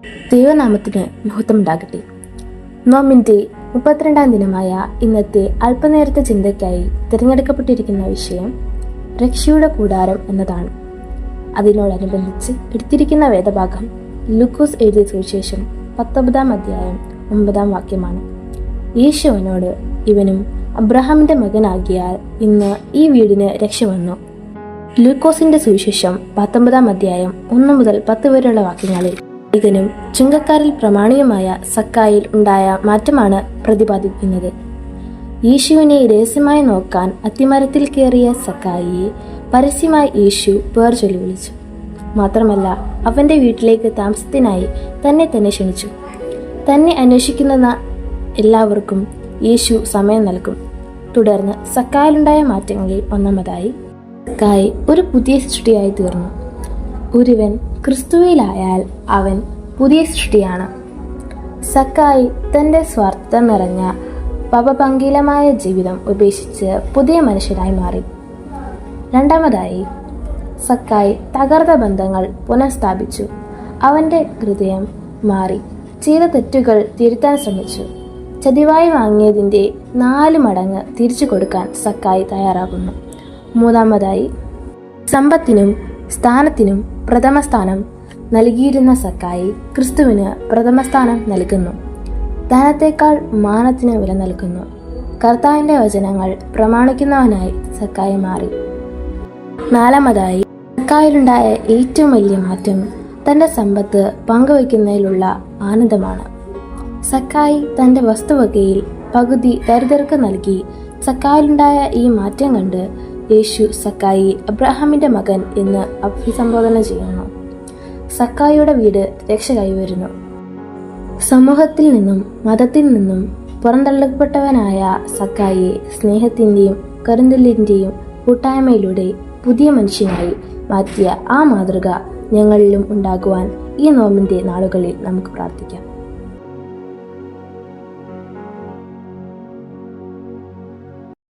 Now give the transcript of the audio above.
ദൈവനാമത്തിന് മഹത്വമുണ്ടാകട്ടെ. നോമ്പിന്റെ 32-ാം ദിനമായ ഇന്നത്തെ അല്പനേരത്തെ ചിന്തയ്ക്കായി തിരഞ്ഞെടുക്കപ്പെട്ടിരിക്കുന്ന വിഷയം രക്ഷയുടെ കൂടാരം എന്നതാണ്. അതിനോടനുബന്ധിച്ച് എടുത്തിരിക്കുന്ന വേദഭാഗം ലൂക്കോസ് എഴുതിയ സുവിശേഷം 19-ാം അധ്യായം 9-ാം വാക്യമാണ്. യേശു അവനോട്, ഇവനും അബ്രഹാമിന്റെ മകനാകിയാൽ ഇന്ന് ഈ വീടിന് രക്ഷ വന്നു. ലൂക്കോസിന്റെ സുവിശേഷം 19-ാം അധ്യായം 1 മുതൽ 10 വരെയുള്ള വാക്യങ്ങളിൽ നും ചുങ്കക്കാരിൽ പ്രമാണിയുമായ സക്കായിൽ ഉണ്ടായ മാറ്റമാണ് പ്രതിപാദിക്കുന്നത്. യേശുവിനെ രഹസ്യമായി നോക്കാൻ അത്തിമരത്തിൽ കയറിയ സക്കായിയെ പരസ്യമായി യേശു പേർ ചൊല്ലി വിളിച്ചു. മാത്രമല്ല, അവന്റെ വീട്ടിലേക്ക് താമസത്തിനായി തന്നെ ക്ഷണിച്ചു. തന്നെ അന്വേഷിക്കുന്ന എല്ലാവർക്കും യേശു സമയം നൽകും. തുടർന്ന് സക്കായിലുണ്ടായ മാറ്റങ്ങളിൽ ഒന്നാമതായി, സക്കായി ഒരു പുതിയ സൃഷ്ടിയായി തീർന്നു. ഒരുവൻ ക്രിസ്തുവിലായാൽ അവൻ പുതിയ സൃഷ്ടിയാണ്. സക്കായി തൻ്റെ സ്വാർത്ഥത നിറഞ്ഞ പാപഭംഗീലമായ ജീവിതം ഉപേക്ഷിച്ച് പുതിയ മനുഷ്യനായി മാറി. രണ്ടാമതായി, സക്കായി തകർന്ന ബന്ധങ്ങൾ പുനഃസ്ഥാപിച്ചു. അവൻ്റെ ഹൃദയം മാറി ചെയ്ത തെറ്റുകൾ തിരുത്താൻ ശ്രമിച്ചു. ചതിവായി വാങ്ങിയതിൻ്റെ 4 മടങ്ങ് തിരിച്ചു കൊടുക്കാൻ സക്കായി തയ്യാറാകുന്നു. മൂന്നാമതായി, സമ്പത്തിനും സ്ഥാനത്തിനും പ്രഥമസ്ഥാനം നൽകിയിരുന്ന സക്കായി ക്രിസ്തുവിന് പ്രഥമസ്ഥാനം നൽകുന്നു. ധനത്തേക്കാൾ മാനത്തിന് വില നൽകുന്നു. കർത്താവിൻ്റെ വചനങ്ങൾ പ്രമാണിക്കുന്നവനായി സക്കായി മാറി. നാലാമതായി, സക്കായിലുണ്ടായ ഏറ്റവും വലിയ മാറ്റം തൻ്റെ സമ്പത്ത് പങ്കുവയ്ക്കുന്നതിലുള്ള ആനന്ദമാണ്. സക്കായി തൻ്റെ വസ്തുവകയിൽ പകുതി ദരിദ്രർക്ക് നൽകി. സക്കായിലുണ്ടായ ഈ മാറ്റം കണ്ട് യേശു സക്കായി അബ്രഹാമിന്റെ മകൻ എന്ന് അഭിസംബോധന ചെയ്യുന്നു. സക്കായിയുടെ വീട് രക്ഷ കൈവരുന്നു. സമൂഹത്തിൽ നിന്നും മതത്തിൽ നിന്നും പുറന്തള്ളപ്പെട്ടവനായ സക്കായിയെ സ്നേഹത്തിൻ്റെയും കരുതലിൻ്റെയും കൂട്ടായ്മയിലൂടെ പുതിയ മനുഷ്യനായി മാറ്റിയ ആ മാതൃക ഞങ്ങളിലും ഉണ്ടാകുവാൻ ഈ നോമ്പിൻ്റെ നാളുകളിൽ നമുക്ക് പ്രാർത്ഥിക്കാം.